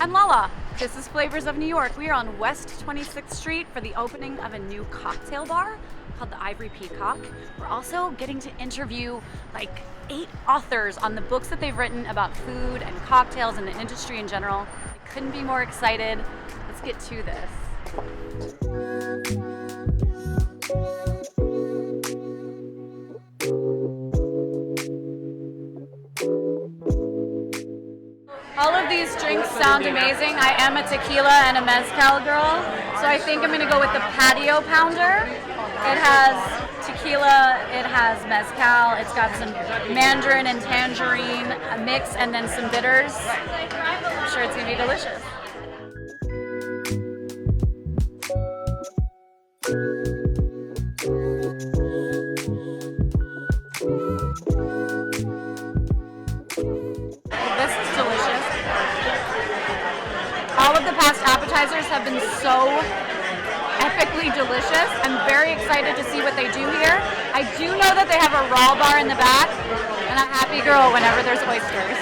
I'm Lala. This is Flavors of New York. We are on West 26th Street for the opening of a new cocktail bar called the Ivory Peacock. We're also getting to interview like 8 authors on the books that they've written about food and cocktails and the industry in general. I couldn't be more excited. Let's get to this. All of these drinks sound amazing. I am a tequila and a mezcal girl, so I think I'm going to go with the patio pounder. It has tequila, it has mezcal, it's got some mandarin and tangerine mix, and then some bitters. I'm sure it's going to be delicious. This is delicious. All of the past appetizers have been so epically delicious. I'm very excited to see what they do here. I do know that they have a raw bar in the back, and I'm a happy girl whenever there's oysters.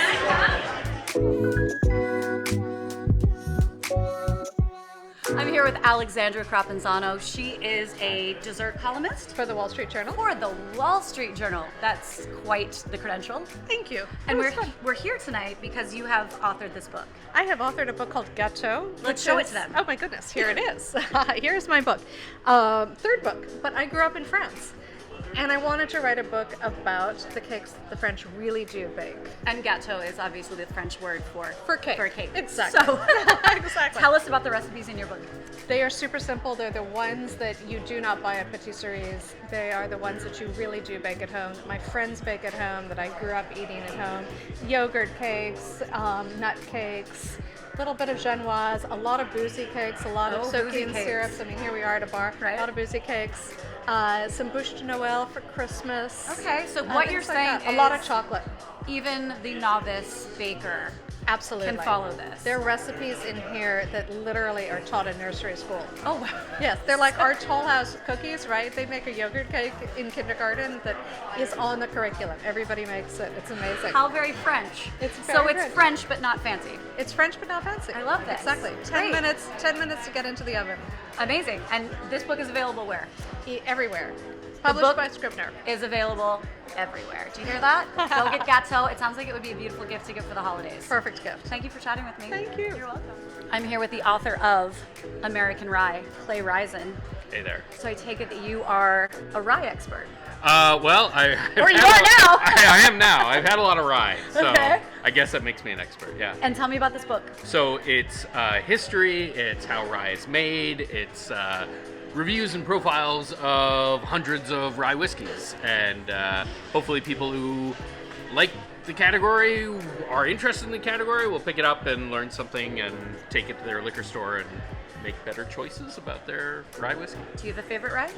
I'm here with Alexandra Crapanzano. She is a dessert columnist For the Wall Street Journal. for the Wall Street Journal. That's quite the credential. Thank you. And It was fun. we're here tonight because you have authored this book. I have authored a book called Gâteau. Let's show it to them. Oh my goodness, here it is. Here's my book. Third book, but I grew up in France. And I wanted to write a book about the cakes that the French really do bake. And gâteau is obviously the French word for cake. For cake. Exactly. So Exactly. tell us about the recipes in your book. They are super simple. They're the ones that you do not buy at patisseries. They are the ones that you really do bake at home, that my friends bake at home, that I grew up eating at home. Yogurt cakes, nut cakes, a little bit of genoise, a lot of boozy cakes, a lot of boozy soaking cakes. syrups. I mean, here we are at a bar. Right. A lot of boozy cakes. Some bûche de Noël for Christmas. Okay, so what you're things like saying that. is a lot of chocolate. even the novice baker Absolutely. can follow this. There are recipes in here that literally are taught in nursery school. Oh, wow. Yes, they're like our Toll House cookies, right? They make a yogurt cake in kindergarten that is on the curriculum. Everybody makes it. It's amazing. How very French. It's so very it's French. French but not fancy. It's French but not fancy. I love this. Exactly. Great. 10 minutes to get into the oven. Amazing. And this book is available where? Everywhere. book- Published by Scribner. Is available everywhere. Do you hear that? Go get gâteau. It sounds like it would be a beautiful gift to give for the holidays. Perfect gift. Thank you for chatting with me. Thank you. You're welcome. I'm here with the author of American Rye, Clay Risen. Hey there. So I take it that you are a rye expert. Well, Or you are now. I am now. I've had a lot of rye, so Okay. I guess that makes me an expert. Yeah. And tell me about this book. So it's history. It's how rye is made. It's reviews and profiles of hundreds of rye whiskeys, and hopefully people who like the category, are interested in the category, will pick it up and learn something and take it to their liquor store and make better choices about their rye whiskey. Do you have a favorite rye?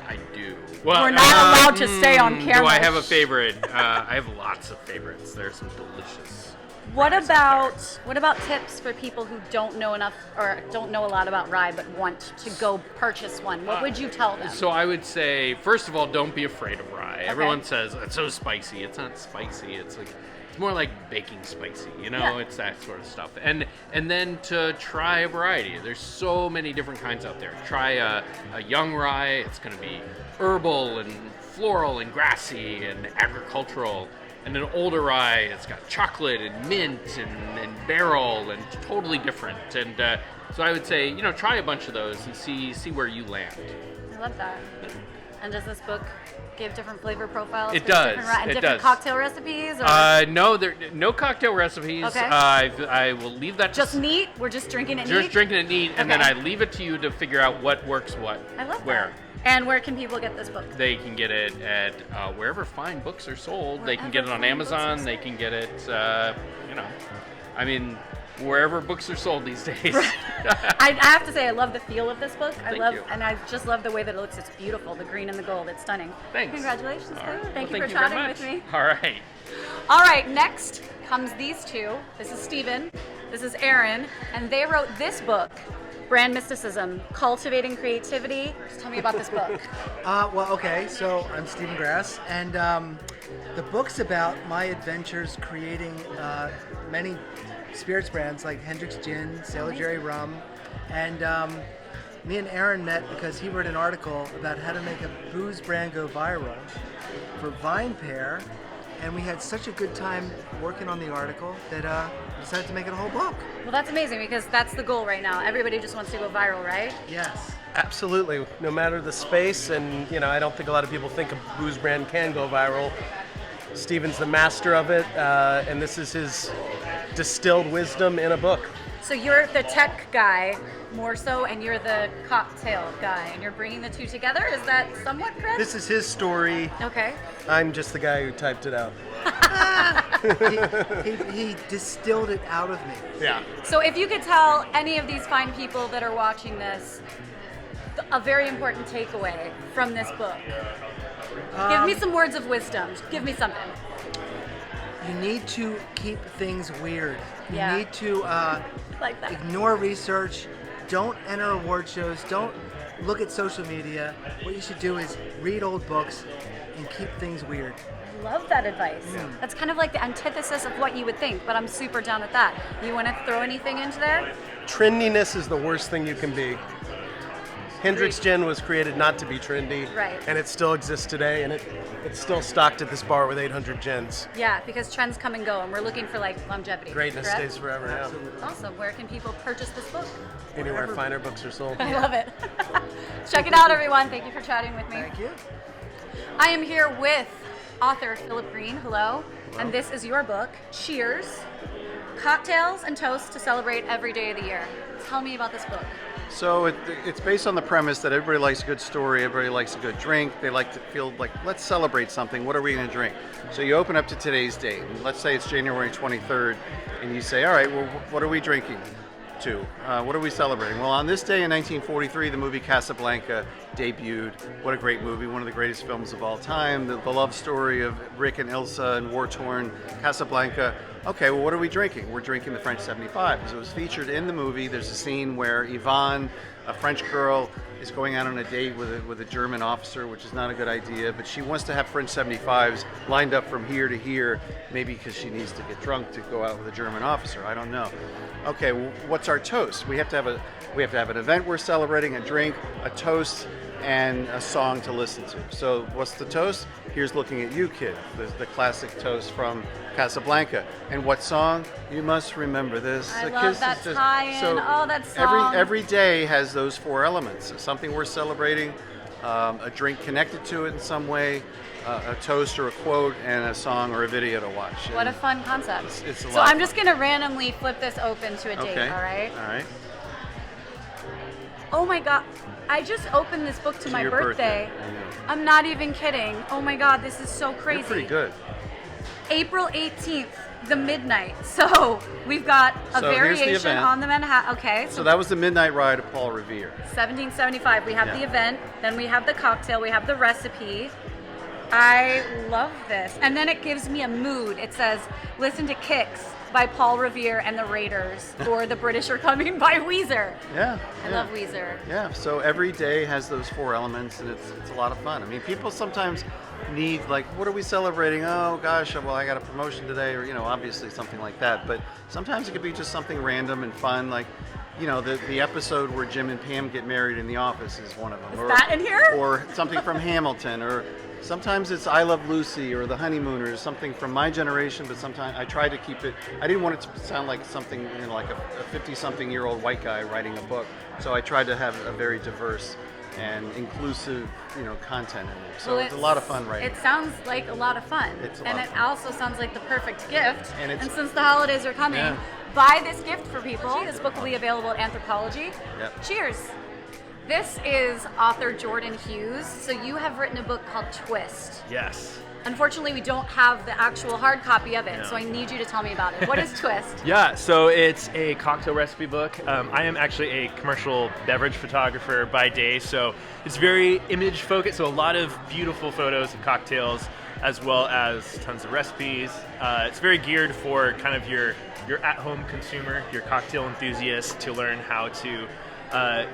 I do. Well, We're not allowed to say on camera. Do I have a favorite? I have lots of favorites. There's some delicious. What ryes out about tips for people who don't know enough or don't know a lot there rye but want to go purchase one? What would you tell them? So I would say, first of all, don't be afraid of rye. Everyone says it's so spicy. It's not spicy. It's more like baking spicy, you know? Yeah. It's that sort of stuff. And then to try a variety. There's so many different kinds out there. Try a young rye. It's going to be herbal and floral and grassy and agricultural. And an older rye, it's got chocolate and mint and barrel and totally different. And so I would say, try a bunch of those and see where you land. I love that. And does this book give different flavor profiles? It for does. Different, and It different does. cocktail recipes? Or No, no cocktail recipes. Okay. I will leave that. just neat? We're just drinking it Just neat? drinking it neat, and then Okay. I leave it to you to figure out what works what. I love where. that. And where can people get this book? They can get it at wherever fine books are sold. They can get it on Wherever fine books are Amazon. They can get it, wherever books are sold these days. I have to say, I love the feel of this book. Thank you. And I just love the way that it looks. It's beautiful, the green and the gold. It's stunning. Thanks. Congratulations, All Clay. right. Thank Well, you for very chatting much. with me. All right. All right, next comes these two. This is Stephen. This is Aaron. And they wrote this book, Brand Mysticism, Cultivating Creativity. Just tell me about this book. So I'm Stephen Grass, and the book's about my adventures creating many spirits brands like Hendrick's Gin, Sailor Jerry Rum, and me and Aaron met because he wrote an article about how to make a booze brand go viral for Vine Pair, and we had such a good time working on the article that we decided to make it a whole book. Well, that's amazing because that's the goal right now. Everybody just wants to go viral, right? Yes. Absolutely. No matter the space, and I don't think a lot of people think a booze brand can go viral. Steven's the master of it, and this is his distilled wisdom in a book. So you're the tech guy more so, and you're the cocktail guy, and you're bringing the two together. Is that somewhat correct? This is his story. Okay. I'm just the guy who typed it out. He distilled it out of me. Yeah. So if you could tell any of these fine people that are watching this a very important takeaway from this book, give me some words of wisdom. Give me something. You need to keep things weird. You Yeah. need to Like that. ignore research. Don't enter award shows. Don't look at social media. What you should do is read old books and keep things weird. Love that advice. That's kind of like the antithesis of what you would think, but I'm super down with that. You want to throw anything into there? Trendiness is the worst thing you can be. Hendrick's Gin was created not to be trendy, Right. and it still exists today, and it's still stocked at this bar with 800 gins. Yeah, because trends come and go, and we're looking for like longevity. Greatness correct? stays forever. Yeah. Awesome. Where can people purchase this book? Anywhere finer books are sold. I love it. Check it out, everyone. Thank you for chatting with me. Thank you. I am here with author Philip Green. Hello. And this is your book, Cheers, Cocktails and Toasts to Celebrate Every Day of the Year. Tell me about this book. So it's based on the premise that everybody likes a good story, everybody likes a good drink, they like to feel like, let's celebrate something, what are we going to drink? So you open up to today's date, and let's say it's January 23rd, and you say, all right, well, what are we drinking to? What are we celebrating? Well, on this day in 1943, the movie Casablanca debuted. What a great movie, one of the greatest films of all time, the love story of Rick and Ilsa and war-torn Casablanca. Okay, well, what are we drinking? We're drinking the French 75 because it was featured in the movie. There's a scene where Yvonne, a French girl, is going out on a date with a German officer, which is not a good idea, but she wants to have French 75s lined up from here to here, maybe because she needs to get drunk to go out with a German officer. I don't know. Okay, well, what's our toast? We have to have an event we're celebrating, a drink, a toast, and a song to listen to. So what's the toast? Here's Looking at You, Kid, the classic toast from Casablanca. And what song? You must remember this. I A love kiss that is just- tie-in. So Oh, that song. Every day has those four elements. Something we're celebrating, a drink connected to it in some way, a toast or a quote, and a song or a video to watch. What a And fun concept. it's a So lot I'm of just going to randomly flip this open to a date, Okay. all right? All right. Oh my God. I just opened this book to my your birthday. I know. I'm not even kidding. Oh my God, this is so crazy. You're pretty good. April 18th, the midnight. So we've got a So here's the variation event. on the Manhattan. Okay, So that was the Midnight Ride of Paul Revere. 1775. We have Yeah. the event, then we have the cocktail, we have the recipe. I love this. And then it gives me a mood. It says, listen to Kicks by Paul Revere and the Raiders, or The British Are Coming by Weezer. Yeah. I yeah. love Weezer. Yeah, so every day has those four elements, and it's a lot of fun. I mean, people sometimes need, like, what are we celebrating? Oh, gosh, well, I got a promotion today, or, obviously something like that. But sometimes it could be just something random and fun, like, the episode where Jim and Pam get married in the office is one of them. Is that in here? Or something from Hamilton, or sometimes it's I Love Lucy or The Honeymooners, something from my generation, but sometimes I try to keep it, I didn't want it to sound like something, like a 50-something-year-old white guy writing a book. So I tried to have a very diverse and inclusive, content in there. So Well, it's a lot of fun writing. It sounds like a lot of fun. It's a and lot it of fun. also sounds like the perfect gift. And it's- since the holidays are coming, Yeah. buy this gift for people. This book will be available at Anthropology. Yep. Cheers. This is author Jordan Hughes. So you have written a book called Twist. Yes. Unfortunately, we don't have the actual hard copy of it, No. so I need you to tell me about it. What is Twist? Yeah, so it's a cocktail recipe book. I am actually a commercial beverage photographer by day, so it's very image focused, so a lot of beautiful photos of cocktails as well as tons of recipes. It's very geared for kind of your at-home consumer, your cocktail enthusiast, to learn how to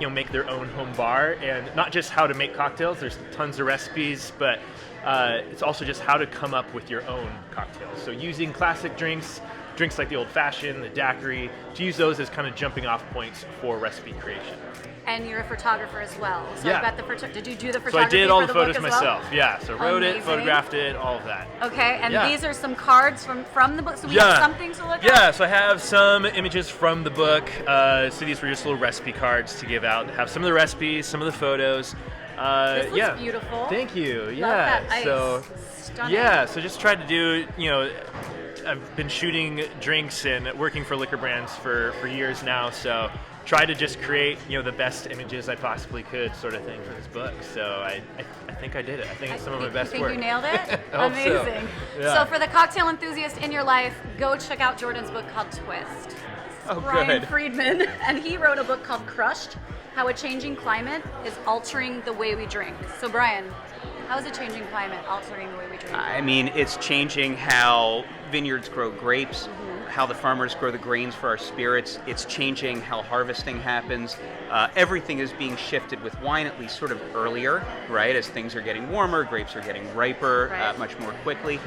make their own home bar, and not just how to make cocktails. There's tons of recipes, but it's also just how to come up with your own cocktails. So using classic drinks, drinks like the old fashioned, the daiquiri, to use those as kind of jumping off points for recipe creation. And you're a photographer as well. So Yeah. I bet did you do the So photography I did all for the the photos book as well? myself. Yeah, so wrote it, Amazing. photographed it, all of that. Okay, and Yeah. these are some cards from the book, so we have something to look at? Yeah, so I have some images from the book. So these were just little recipe cards to give out. Have some of the recipes, some of the photos. This looks yeah. beautiful. Thank you. Love Yeah. that ice. So Stunning. yeah, so just tried to do, I've been shooting drinks and working for liquor brands for years now, so try to just create, the best images I possibly could, sort of thing, for this book. So I think I did it. I think it's some of my best you work. think you nailed it? I hope so. Amazing. Yeah. So for the cocktail enthusiast in your life, go check out Jordan's book called Twist. Oh, Brian good. Friedman, and he wrote a book called Crushed, How a Changing Climate is Altering the Way We Drink. So Brian, how is a changing climate altering the way we drink? I mean, it's changing how vineyards grow grapes, how the farmers grow the grains for our spirits. It's changing how harvesting happens. Everything is being shifted with wine, at least sort of earlier, right? As things are getting warmer, grapes are getting riper Right. much more quickly.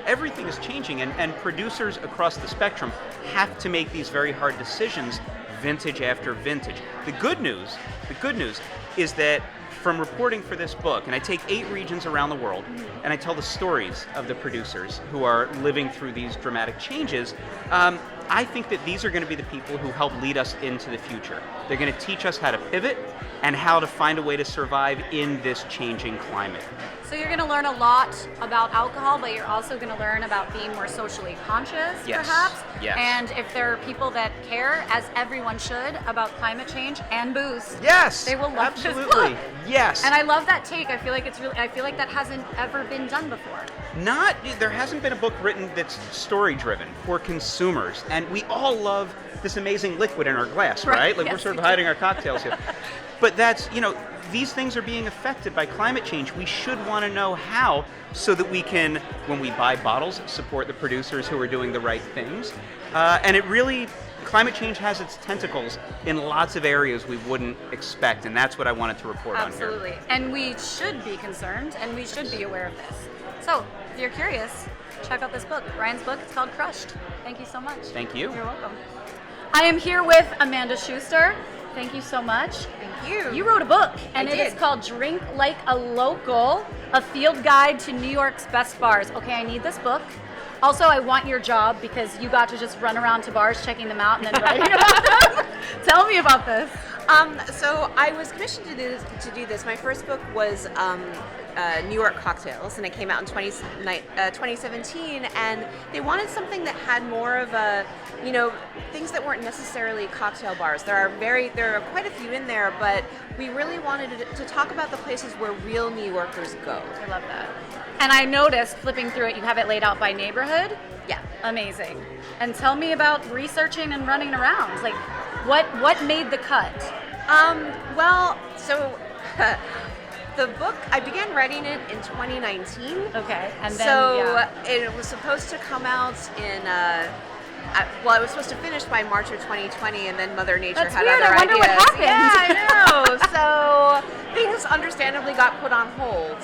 Everything is changing, and producers across the spectrum have to make these very hard decisions, vintage after vintage. The good news is that from reporting for this book, and I take 8 regions around the world, and I tell the stories of the producers who are living through these dramatic changes, I think that these are going to be the people who help lead us into the future. They're going to teach us how to pivot and how to find a way to survive in this changing climate. So you're going to learn a lot about alcohol, but you're also going to learn about being more socially conscious, Yes. perhaps. Yes. And if there are people that care, as everyone should, about climate change and booze, Yes, they will love this absolutely. book. Yes. And I love that take. I feel like that hasn't ever been done before. There hasn't been a book written that's story driven for consumers, and we all love this amazing liquid in our glass, right? Like, Yes, we're sort of we do. hiding our cocktails here. But that's, these things are being affected by climate change. We should want to know how, so that we can, when we buy bottles, support the producers who are doing the right things. And climate change has its tentacles in lots of areas we wouldn't expect, and that's what I wanted to report on here. Absolutely. And we should be concerned, and we should be aware of this. So, if you're curious, check out this book, Brian's book. It's called Crushed. Thank you so much. Thank you. You're welcome. I am here with Amanda Schuster. Thank you so much. Thank you. You wrote a book, and I it is did. called Drink Like a Local, a field guide to New York's best bars. Okay, I need this book. Also, I want your job because you got to just run around to bars checking them out and then writing about them. Tell me about this. So I was commissioned to do this. My first book was New York Cocktails, and it came out in 2017. And they wanted something that had more of a, things that weren't necessarily cocktail bars. There are quite a few in there, but we really wanted to talk about the places where real New Yorkers go. I love that. And I noticed, flipping through it, you have it laid out by neighborhood. Yeah. Amazing. And tell me about researching and running around. Like, what made the cut? The book, I began writing it in 2019. Okay, and then So it was supposed to come out in, it was supposed to finish by March of 2020, and then Mother Nature That's had weird. other I wonder ideas. what happened. Yeah, I know. So things understandably got put on hold.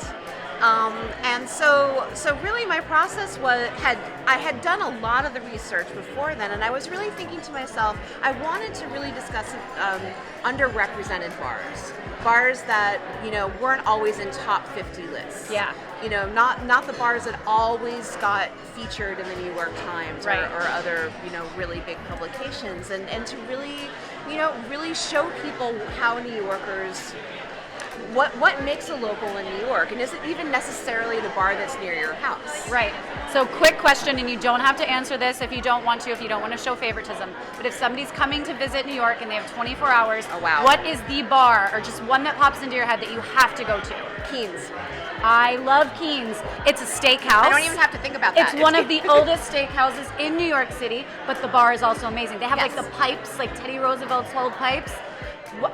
And so really my process I had done a lot of the research before then, and I was really thinking to myself, I wanted to really discuss underrepresented bars that, weren't always in top 50 lists. Yeah. Not the bars that always got featured in the New York Times Right. or other, really big publications, and to really, really show people how New Yorkers, what makes a local in New York, and is it even necessarily the bar that's near your house? Right. So quick question, and you don't have to answer this if you don't want to show favoritism. But if somebody's coming to visit New York and they have 24 hours, Oh, wow. what is the bar, or just one that pops into your head that you have to go to? Keen's. I love Keen's. It's a steakhouse. I don't even have to think about that. It's one of the oldest steakhouses in New York City, but the bar is also amazing. They have Yes. like the pipes, like Teddy Roosevelt's old pipes.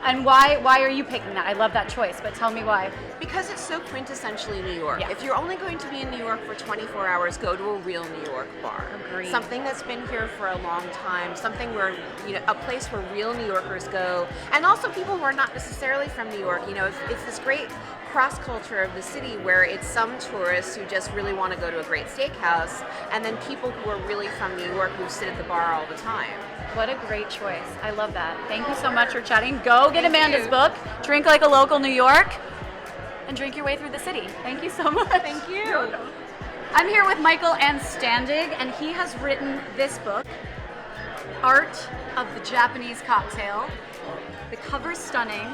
And why are you picking that? I love that choice, but tell me why. Because it's so quintessentially New York. Yeah. If you're only going to be in New York for 24 hours, go to a real New York bar. Agreed. Something that's been here for a long time, something where, a place where real New Yorkers go, and also people who are not necessarily from New York. It's this great cross culture of the city where it's some tourists who just really want to go to a great steakhouse, and then people who are really from New York who sit at the bar all the time. What a great choice. I love that. Thank you so much for chatting. Go get Amanda's book, Drink Like a Local New York, and drink your way through the city. Thank you so much. Thank you. I'm here with Michael Anstendig, and he has written this book, Art of the Japanese Cocktail. The cover's stunning.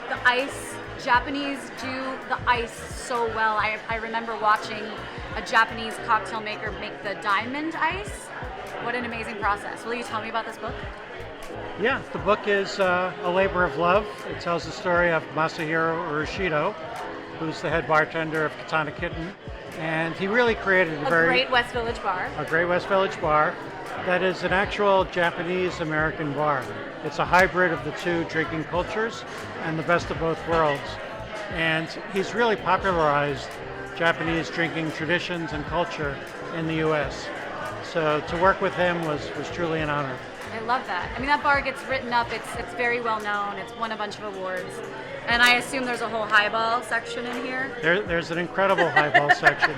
The ice, Japanese do the ice so well. I remember watching a Japanese cocktail maker make the diamond ice. What an amazing process. Will you tell me about this book? Yeah, the book is a labor of love. It tells the story of Masahiro Urushido, who's the head bartender of Katana Kitten. And he really created A great West Village bar. a great West Village bar that is an actual Japanese-American bar. It's a hybrid of the two drinking cultures and the best of both worlds. And he's really popularized Japanese drinking traditions and culture in the U.S. So to work with him was truly an honor. I love that. I mean, that bar gets written up. It's very well known. It's won a bunch of awards. And I assume there's a whole highball section in here. There's an incredible highball section.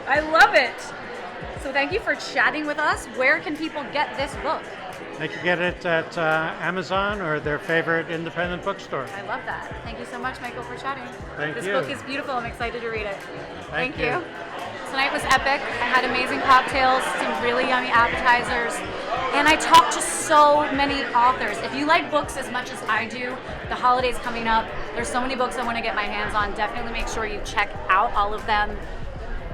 I love it. So thank you for chatting with us. Where can people get this book? They can get it at Amazon or their favorite independent bookstore. I love that. Thank you so much, Michael, for chatting. Thank this you. book is beautiful. I'm excited to read it. Thank you. Tonight was epic. I had amazing cocktails, some really yummy appetizers, and I talked to so many authors. If you like books as much as I do, the holidays coming up, there's so many books I want to get my hands on. Definitely make sure you check out all of them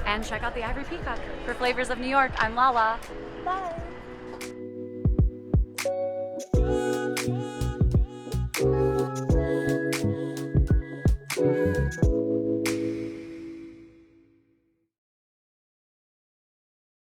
and check out the Ivory Peacock. For Flavors of New York, I'm Lala. Bye.